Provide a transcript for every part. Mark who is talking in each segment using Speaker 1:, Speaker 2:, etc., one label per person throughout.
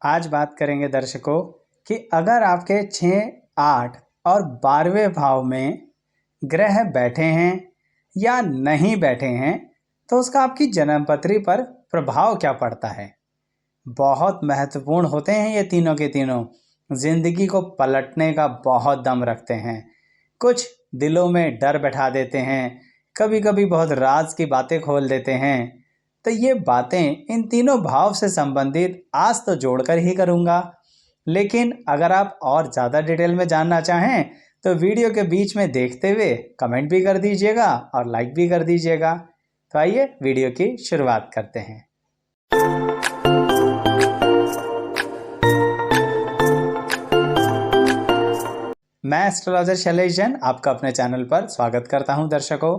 Speaker 1: आज बात करेंगे दर्शकों कि अगर आपके 6, 8 और 12वें भाव में ग्रह बैठे हैं या नहीं बैठे हैं तो उसका आपकी जन्मपत्री पर प्रभाव क्या पड़ता है। बहुत महत्वपूर्ण होते हैं ये तीनों के तीनों, जिंदगी को पलटने का बहुत दम रखते हैं। कुछ दिलों में डर बैठा देते हैं, कभी कभी बहुत राज की बातें खोल देते हैं। तो ये बातें इन तीनों भाव से संबंधित आज तो जोड़कर ही करूँगा, लेकिन अगर आप और ज़्यादा डिटेल में जानना चाहें तो वीडियो के बीच में देखते हुए कमेंट भी कर दीजिएगा और लाइक भी कर दीजिएगा। तो आइए वीडियो की शुरुआत करते हैं। मैं एस्ट्रोलॉजर शैलेश जैन आपका अपने चैनल पर स्वागत करता हूं। दर्शकों,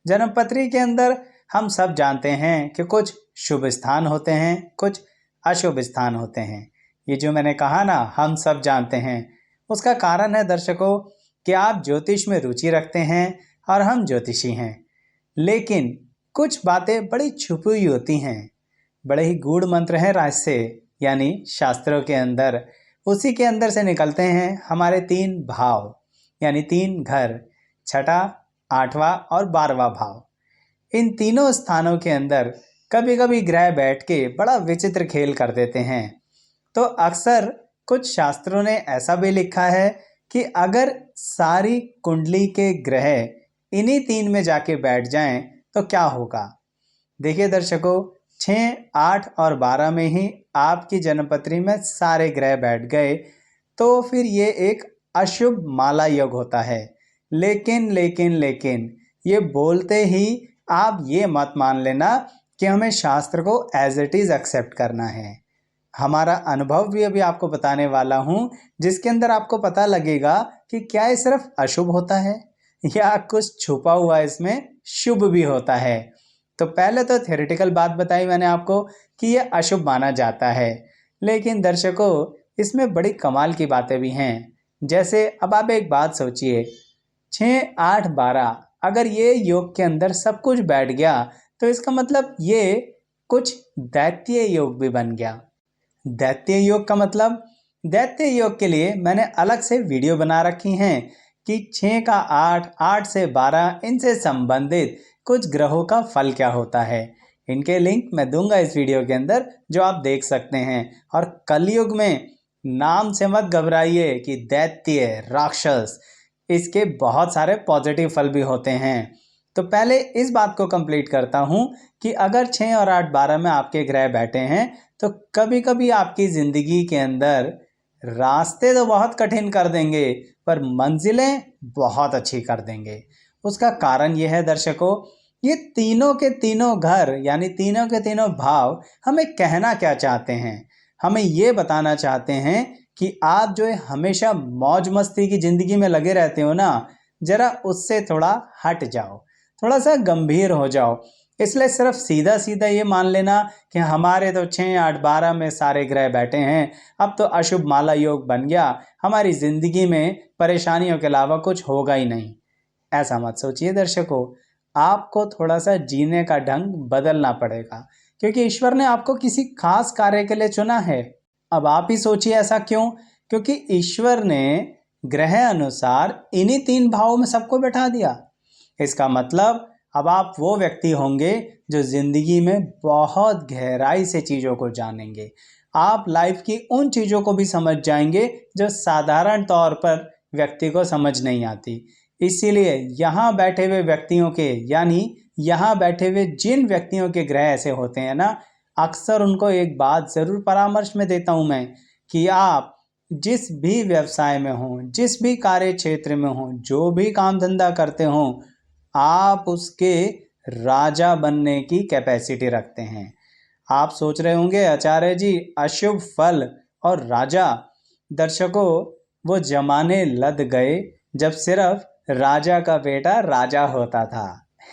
Speaker 1: जन्मपत्री के अंदर हम सब जानते हैं कि कुछ शुभ स्थान होते हैं, कुछ अशुभ स्थान होते हैं। ये जो मैंने कहा ना, हम सब जानते हैं, उसका कारण है दर्शकों कि आप ज्योतिष में रुचि रखते हैं और हम ज्योतिषी हैं। लेकिन कुछ बातें बड़ी छुपी हुई होती हैं, बड़े ही गूढ़ मंत्र हैं रहस्य, यानी शास्त्रों के अंदर। उसी के अंदर से निकलते हैं हमारे 3 भाव, यानी 3 घर, 6ठा, 8वां और 12वां भाव। इन तीनों स्थानों के अंदर कभी कभी ग्रह बैठ के बड़ा विचित्र खेल कर देते हैं। तो अक्सर कुछ शास्त्रों ने ऐसा भी लिखा है कि अगर सारी कुंडली के ग्रह इन्हीं 3 में जाके बैठ जाएं तो क्या होगा। देखिए दर्शकों, 6, 8 और 12 में ही आपकी जन्मपत्री में सारे ग्रह बैठ गए तो फिर ये एक अशुभ माला योग होता है। लेकिन ये बोलते ही आप ये मत मान लेना कि हमें शास्त्र को एज इट इज़ एक्सेप्ट करना है। हमारा अनुभव भी अभी आपको बताने वाला हूँ, जिसके अंदर आपको पता लगेगा कि क्या ये सिर्फ अशुभ होता है या कुछ छुपा हुआ इसमें शुभ भी होता है। तो पहले तो थ्योरेटिकल बात बताई मैंने आपको कि ये अशुभ माना जाता है, लेकिन दर्शकों इसमें बड़ी कमाल की बातें भी हैं। जैसे अब आप एक बात सोचिए, 6, 8, 12 अगर ये योग के अंदर सब कुछ बैठ गया तो इसका मतलब ये कुछ दैत्य योग भी बन गया। दैत्य योग का मतलब, दैत्य योग के लिए मैंने अलग से वीडियो बना रखी हैं कि 6 का 8, 8 से 12 इनसे संबंधित कुछ ग्रहों का फल क्या होता है। इनके लिंक मैं दूंगा इस वीडियो के अंदर, जो आप देख सकते हैं। और कलयुग में नाम से मत घबराइए कि दैत्य, राक्षस, इसके बहुत सारे पॉजिटिव फल भी होते हैं। तो पहले इस बात को कंप्लीट करता हूं कि अगर 6 और 8, 12 में आपके ग्रह बैठे हैं तो कभी कभी आपकी ज़िंदगी के अंदर रास्ते तो बहुत कठिन कर देंगे पर मंजिलें बहुत अच्छी कर देंगे। उसका कारण यह है दर्शकों, ये तीनों के तीनों घर यानी तीनों के तीनों भाव हमें कहना क्या चाहते हैं। हमें ये बताना चाहते हैं कि आप जो है हमेशा मौज मस्ती की ज़िंदगी में लगे रहते हो ना, ज़रा उससे थोड़ा हट जाओ, थोड़ा सा गंभीर हो जाओ। इसलिए सिर्फ सीधा सीधा ये मान लेना कि हमारे तो 6, 8, 12 में सारे ग्रह बैठे हैं, अब तो अशुभ माला योग बन गया, हमारी ज़िंदगी में परेशानियों के अलावा कुछ होगा ही नहीं। ऐसा मत सोचिए दर्शकों, आपको थोड़ा सा जीने का ढंग बदलना पड़ेगा, क्योंकि ईश्वर ने आपको किसी खास कार्य के लिए चुना है। अब आप ही सोचिए ऐसा क्यों, क्योंकि ईश्वर ने ग्रह अनुसार इन्हीं 3 भावों में सबको बैठा दिया। इसका मतलब अब आप वो व्यक्ति होंगे जो जिंदगी में बहुत गहराई से चीज़ों को जानेंगे। आप लाइफ की उन चीज़ों को भी समझ जाएंगे जो साधारण तौर पर व्यक्ति को समझ नहीं आती। इसीलिए यहाँ बैठे हुए व्यक्तियों के, यानी यहाँ बैठे हुए जिन व्यक्तियों के ग्रह ऐसे होते हैं ना, अक्सर उनको एक बात ज़रूर परामर्श में देता हूँ मैं कि आप जिस भी व्यवसाय में हों, जिस भी कार्य क्षेत्र में हों, जो भी काम धंधा करते हों, आप उसके राजा बनने की कैपेसिटी रखते हैं। आप सोच रहे होंगे आचार्य जी अशुभ फल और राजा। दर्शकों, वो जमाने लद गए जब सिर्फ राजा का बेटा राजा होता था।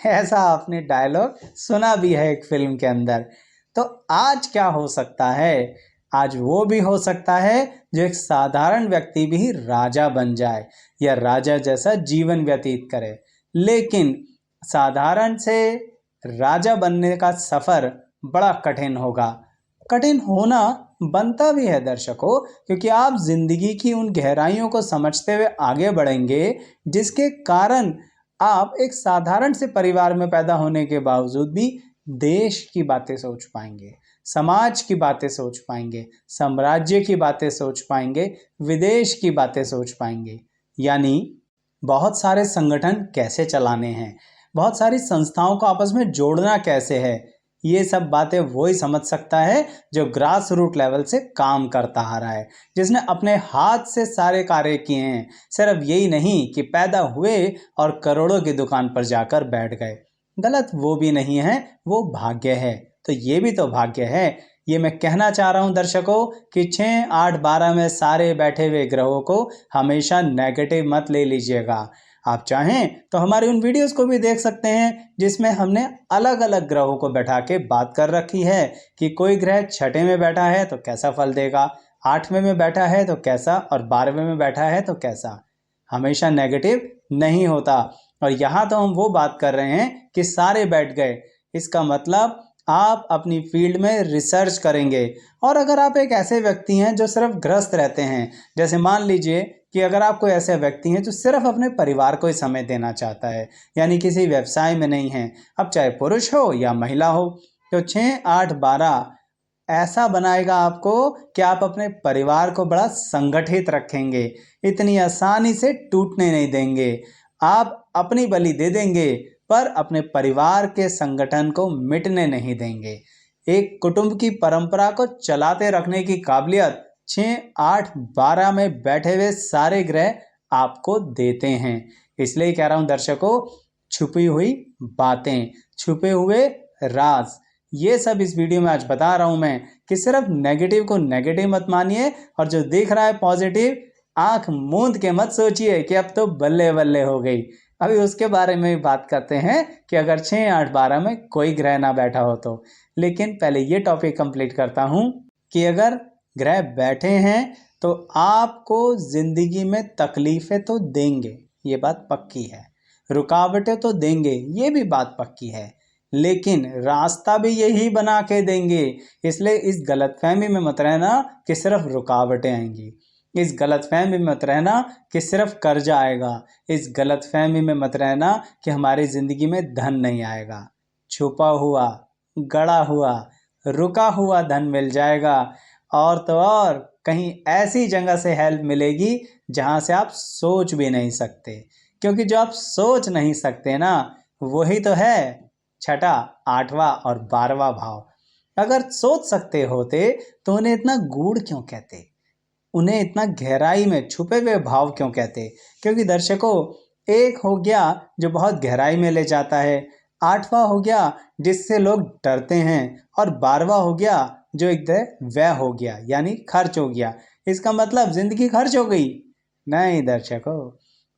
Speaker 1: ऐसा आपने डायलॉग सुना भी है एक फिल्म के अंदर। तो आज क्या हो सकता है, आज वो भी हो सकता है जो एक साधारण व्यक्ति भी राजा बन जाए या राजा जैसा जीवन व्यतीत करे। लेकिन साधारण से राजा बनने का सफ़र बड़ा कठिन होगा, कठिन होना बनता भी है दर्शकों, क्योंकि आप जिंदगी की उन गहराइयों को समझते हुए आगे बढ़ेंगे जिसके कारण आप एक साधारण से परिवार में पैदा होने के बावजूद भी देश की बातें सोच पाएंगे, समाज की बातें सोच पाएंगे, साम्राज्य की बातें सोच पाएंगे, विदेश की बातें सोच पाएंगे। यानी बहुत सारे संगठन कैसे चलाने हैं, बहुत सारी संस्थाओं को आपस में जोड़ना कैसे है, ये सब बातें वही समझ सकता है जो ग्रास रूट लेवल से काम करता आ रहा है, जिसने अपने हाथ से सारे कार्य किए हैं। सिर्फ यही नहीं कि पैदा हुए और करोड़ों की दुकान पर जाकर बैठ गए। गलत वो भी नहीं है, वो भाग्य है। तो ये भी तो भाग्य है। ये मैं कहना चाह रहा हूं दर्शकों कि 6, 8, 12 में सारे बैठे हुए ग्रहों को हमेशा नेगेटिव मत ले लीजिएगा। आप चाहें तो हमारे उन वीडियोस को भी देख सकते हैं जिसमें हमने अलग अलग ग्रहों को बैठा के बात कर रखी है कि कोई ग्रह 6ठे में बैठा है तो कैसा फल देगा, 8वें में बैठा है तो कैसा, और 12वें में बैठा है तो कैसा। हमेशा नेगेटिव नहीं होता। और यहाँ तो हम वो बात कर रहे हैं कि सारे बैठ गए, इसका मतलब आप अपनी फील्ड में रिसर्च करेंगे। और अगर आप एक ऐसे व्यक्ति हैं जो सिर्फ ग्रस्त रहते हैं, जैसे मान लीजिए कि अगर आप कोई ऐसे व्यक्ति हैं जो सिर्फ अपने परिवार को ही समय देना चाहता है, यानी किसी व्यवसाय में नहीं है, अब चाहे पुरुष हो या महिला हो, तो 6, 8, 12 ऐसा बनाएगा आपको कि आप अपने परिवार को बड़ा संगठित रखेंगे, इतनी आसानी से टूटने नहीं देंगे। आप अपनी बलि दे देंगे पर अपने परिवार के संगठन को मिटने नहीं देंगे। एक कुटुंब की परंपरा को चलाते रखने की काबिलियत 6, 8, 12 में बैठे हुए सारे ग्रह आपको देते हैं। इसलिए कह रहा हूं दर्शकों, छुपी हुई बातें, छुपे हुए राज, ये सब इस वीडियो में आज बता रहा हूं मैं कि सिर्फ नेगेटिव को नेगेटिव मत मानिए, और जो दिख रहा है पॉजिटिव, आंख मूंद के मत सोचिए कि अब तो बल्ले बल्ले हो गई। अभी उसके बारे में भी बात करते हैं कि अगर 6, 8, 12 में कोई ग्रह ना बैठा हो तो। लेकिन पहले ये टॉपिक कंप्लीट करता हूं कि अगर ग्रह बैठे हैं तो आपको जिंदगी में तकलीफें तो देंगे, ये बात पक्की है, रुकावटें तो देंगे, ये भी बात पक्की है, लेकिन रास्ता भी यही बना के देंगे। इसलिए इस गलतफहमी में मत रहना कि सिर्फ रुकावटें आएंगी, इस गलतफहमी में मत रहना कि सिर्फ कर्जा आएगा, इस गलतफहमी में मत रहना कि हमारी ज़िंदगी में धन नहीं आएगा। छुपा हुआ, गड़ा हुआ, रुका हुआ धन मिल जाएगा, और तो और कहीं ऐसी जगह से हेल्प मिलेगी जहां से आप सोच भी नहीं सकते, क्योंकि जो आप सोच नहीं सकते ना, वही तो है 6ठा, 8वां और 12वां भाव। अगर सोच सकते होते तो उन्हें इतना गूढ़ क्यों कहते, उन्हें इतना गहराई में छुपे हुए भाव क्यों कहते? क्योंकि दर्शकों, एक हो गया जो बहुत गहराई में ले जाता है, 8वां हो गया जिससे लोग डरते हैं, और 12वां हो गया जो एक व्यय हो गया, यानी खर्च हो गया। इसका मतलब जिंदगी खर्च हो गई? नहीं दर्शकों,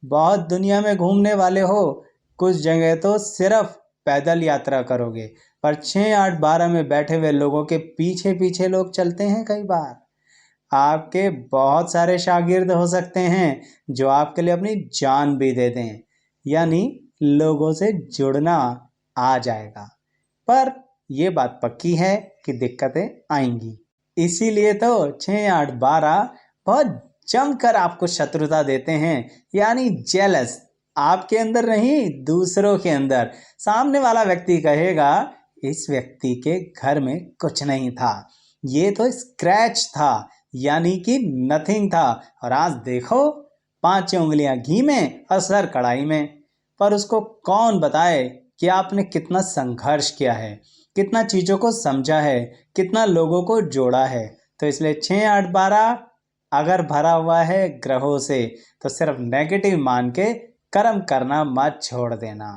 Speaker 1: बहुत दुनिया में घूमने वाले हो, कुछ जगह तो सिर्फ पैदल यात्रा करोगे, पर 6, 8, 12 में बैठे हुए लोगों के पीछे पीछे लोग चलते हैं। कई बार आपके बहुत सारे शागिर्द हो सकते हैं जो आपके लिए अपनी जान भी दे दें, यानी लोगों से जुड़ना आ जाएगा। पर यह बात पक्की है कि दिक्कतें आएंगी, इसीलिए तो 6, 8, 12 बहुत जमकर आपको शत्रुता देते हैं, यानी जेलस, आपके अंदर नहीं, दूसरों के अंदर। सामने वाला व्यक्ति कहेगा इस व्यक्ति के घर में कुछ नहीं था, ये तो स्क्रैच था, यानी कि नथिंग था, और आज देखो 5 उंगलियां घी में और सर कढ़ाई में। पर उसको कौन बताए कि आपने कितना संघर्ष किया है, कितना चीज़ों को समझा है, कितना लोगों को जोड़ा है। तो इसलिए 6, 8, 12 अगर भरा हुआ है ग्रहों से तो सिर्फ नेगेटिव मान के कर्म करना मत छोड़ देना।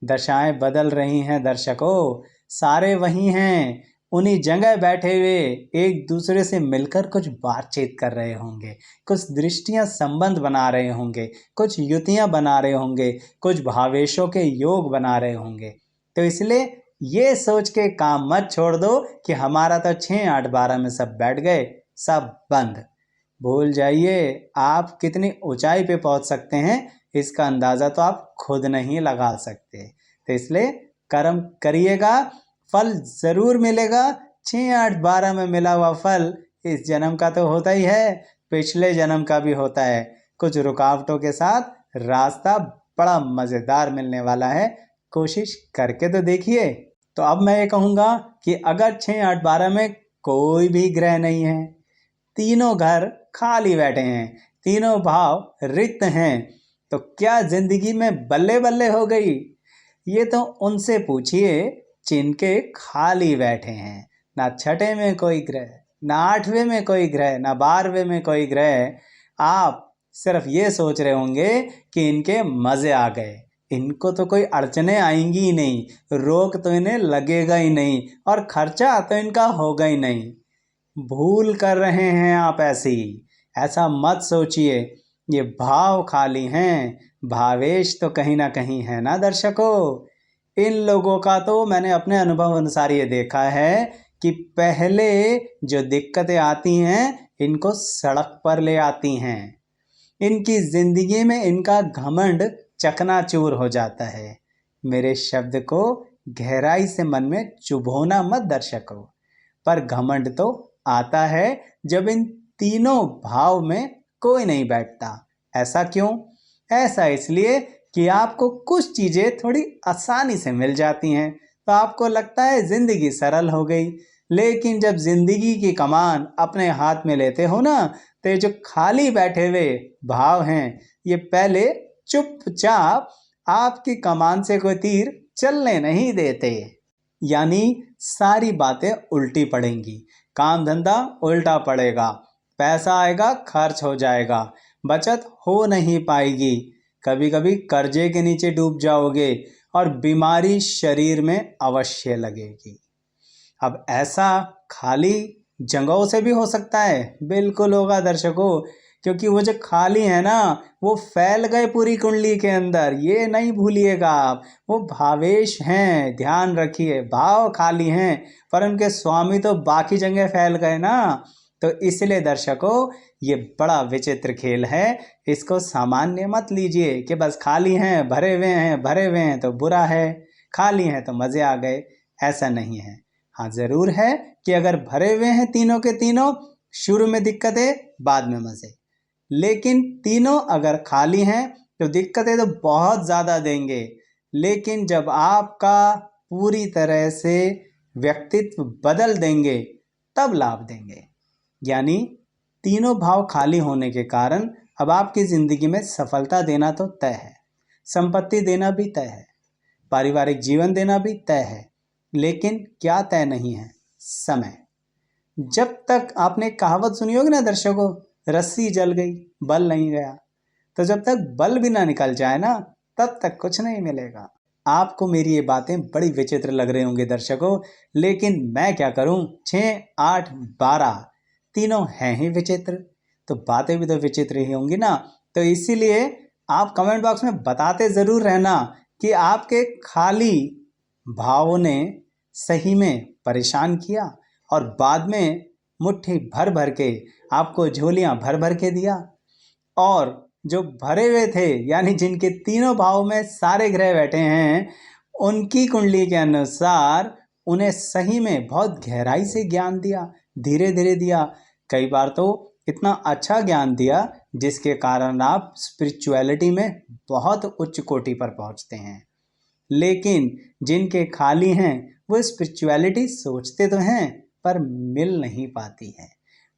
Speaker 1: दशाएं बदल रही हैं दर्शकों, सारे वही हैं, उन्हीं जगह बैठे हुए एक दूसरे से मिलकर कुछ बातचीत कर रहे होंगे, कुछ दृष्टियां संबंध बना रहे होंगे, कुछ युतियां बना रहे होंगे, कुछ भावेशों के योग बना रहे होंगे। तो इसलिए ये सोच के काम मत छोड़ दो कि हमारा तो 6, 8, 12 में सब बैठ गए, सब बंद। भूल जाइए, आप कितनी ऊंचाई पे पहुंच सकते हैं इसका अंदाज़ा तो आप खुद नहीं लगा सकते। तो इसलिए कर्म करिएगा, फल ज़रूर मिलेगा, 6, 8, 12 में मिला हुआ फल इस जन्म का तो होता ही है, पिछले जन्म का भी होता है। कुछ रुकावटों के साथ रास्ता बड़ा मज़ेदार मिलने वाला है, कोशिश करके तो देखिए। तो अब मैं ये कहूँगा कि अगर 6, 8, 12 में कोई भी ग्रह नहीं है, तीनों घर खाली बैठे हैं, तीनों भाव रिक्त हैं, तो क्या जिंदगी में बल्ले बल्ले हो गई? ये तो उनसे पूछिए जिनके खाली बैठे हैं। ना छठे में कोई ग्रह, ना 8वें में कोई ग्रह, ना 12वें में कोई ग्रह। आप सिर्फ ये सोच रहे होंगे कि इनके मज़े आ गए, इनको तो कोई अड़चने आएंगी ही नहीं, रोग तो इन्हें लगेगा ही नहीं, और खर्चा तो इनका होगा ही नहीं। भूल कर रहे हैं आप ऐसा मत सोचिए। ये भाव खाली हैं, भावेश तो कहीं ना कहीं है ना दर्शकों। इन लोगों का तो मैंने अपने अनुभव अनुसार ये देखा है कि पहले जो दिक्कतें आती हैं इनको सड़क पर ले आती हैं। इनकी जिंदगी में इनका घमंड चकनाचूर हो जाता है। मेरे शब्द को गहराई से मन में चुभोना मत दर्शकों, पर घमंड तो आता है जब इन तीनों भाव में कोई नहीं बैठता। ऐसा क्यों? ऐसा इसलिए कि आपको कुछ चीज़ें थोड़ी आसानी से मिल जाती हैं, तो आपको लगता है ज़िंदगी सरल हो गई। लेकिन जब ज़िंदगी की कमान अपने हाथ में लेते हो ना, तो ये जो खाली बैठे हुए भाव हैं, ये पहले चुपचाप आपकी कमान से कोई तीर चलने नहीं देते। यानी सारी बातें उल्टी पड़ेंगी, काम धंधा उल्टा पड़ेगा, पैसा आएगा खर्च हो जाएगा, बचत हो नहीं पाएगी, कभी कभी कर्जे के नीचे डूब जाओगे, और बीमारी शरीर में अवश्य लगेगी। अब ऐसा खाली जगहों से भी हो सकता है, बिल्कुल होगा दर्शकों, क्योंकि वो जो खाली है ना, वो फैल गए पूरी कुंडली के अंदर, ये नहीं भूलिएगा आप। वो भावेश हैं, ध्यान रखिए, भाव खाली हैं, पर उनके स्वामी तो बाकी जगह फैल गए ना। तो इसलिए दर्शकों, ये बड़ा विचित्र खेल है, इसको सामान्य मत लीजिए कि बस खाली हैं, भरे हुए हैं, भरे हुए हैं तो बुरा है, खाली हैं तो मज़े आ गए। ऐसा नहीं है। हाँ ज़रूर है कि अगर भरे हुए हैं तीनों के तीनों, शुरू में दिक्कतें, बाद में मज़े। लेकिन तीनों अगर खाली हैं तो दिक्कतें तो बहुत ज़्यादा देंगे, लेकिन जब आपका पूरी तरह से व्यक्तित्व बदल देंगे तब लाभ देंगे। यानी तीनों भाव खाली होने के कारण अब आपकी ज़िंदगी में सफलता देना तो तय है, संपत्ति देना भी तय है, पारिवारिक जीवन देना भी तय है, लेकिन क्या तय नहीं है? समय। जब तक आपने कहावत सुनी होगी ना दर्शकों, रस्सी जल गई बल नहीं गया, तो जब तक बल भी ना निकल जाए ना, तब तक कुछ नहीं मिलेगा। आपको मेरी ये बातें बड़ी विचित्र लग रही होंगी दर्शकों, लेकिन मैं क्या करूं, 6, 8, 12 तीनों हैं ही विचित्र, तो बातें भी तो विचित्र ही होंगी ना। तो इसीलिए आप कमेंट बॉक्स में बताते ज़रूर रहना कि आपके खाली भावों ने सही में परेशान किया, और बाद में मुट्ठी भर भर के आपको झोलियां भर भर के दिया, और जो भरे हुए थे यानी जिनके तीनों भाव में सारे ग्रह बैठे हैं, उनकी कुंडली के अनुसार उन्हें सही में बहुत गहराई से ज्ञान दिया, धीरे धीरे दिया, कई बार तो इतना अच्छा ज्ञान दिया जिसके कारण आप स्पिरिचुअलिटी में बहुत उच्च कोटि पर पहुंचते हैं। लेकिन जिनके खाली हैं वो स्पिरिचुअलिटी सोचते तो हैं पर मिल नहीं पाती है।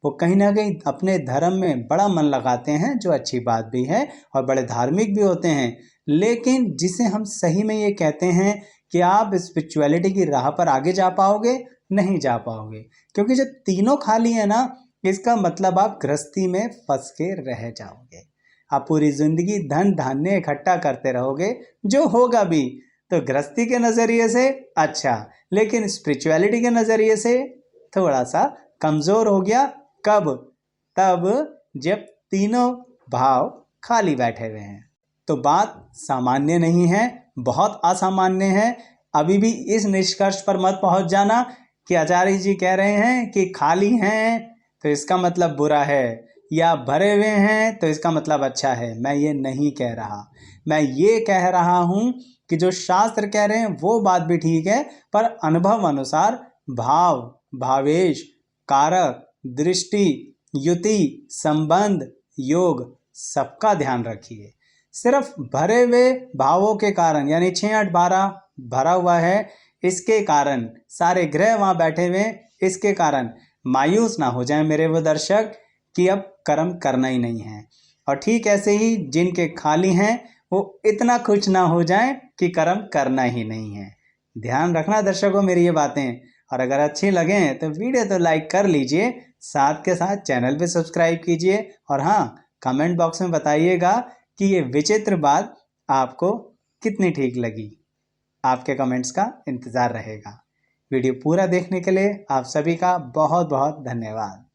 Speaker 1: वो कहीं ना कहीं अपने धर्म में बड़ा मन लगाते हैं, जो अच्छी बात भी है, और बड़े धार्मिक भी होते हैं, लेकिन जिसे हम सही में ये कहते हैं कि आप स्पिरिचुअलिटी की राह पर आगे जा पाओगे, नहीं जा पाओगे। क्योंकि जब तीनों खाली है ना, इसका मतलब आप गृहस्थी में फंस के रह जाओगे। आप पूरी जिंदगी धन धान्य इकट्ठा करते रहोगे, जो होगा भी तो गृहस्थी के नज़रिए से अच्छा, लेकिन स्पिरिचुअलिटी के नज़रिए से थोड़ा सा कमज़ोर हो गया। कब? तब जब तीनों भाव खाली बैठे हुए हैं। तो बात सामान्य नहीं है, बहुत असामान्य है। अभी भी इस निष्कर्ष पर मत पहुंच जाना कि आचार्य जी कह रहे हैं कि खाली हैं तो इसका मतलब बुरा है, या भरे हुए हैं तो इसका मतलब अच्छा है। मैं ये नहीं कह रहा, मैं ये कह रहा हूँ कि जो शास्त्र कह रहे हैं वो बात भी ठीक है, पर अनुभव अनुसार भाव भावेश, कारक, दृष्टि, युति, संबंध, योग सबका ध्यान रखिए। सिर्फ भरे हुए भावों के कारण यानी 6, 8, 12 भरा हुआ है, इसके कारण सारे ग्रह वहाँ बैठे हुए, इसके कारण मायूस ना हो जाए मेरे वो दर्शक कि अब कर्म करना ही नहीं है। और ठीक ऐसे ही जिनके खाली हैं वो इतना खुश ना हो जाएं कि कर्म करना ही नहीं है। ध्यान रखना दर्शकों मेरी ये बातें, और अगर अच्छी लगें तो वीडियो तो लाइक कर लीजिए, साथ के साथ चैनल पे सब्सक्राइब कीजिए, और हाँ, कमेंट बॉक्स में बताइएगा कि ये विचित्र बात आपको कितनी ठीक लगी। आपके कमेंट्स का इंतज़ार रहेगा। वीडियो पूरा देखने के लिए आप सभी का बहुत बहुत धन्यवाद।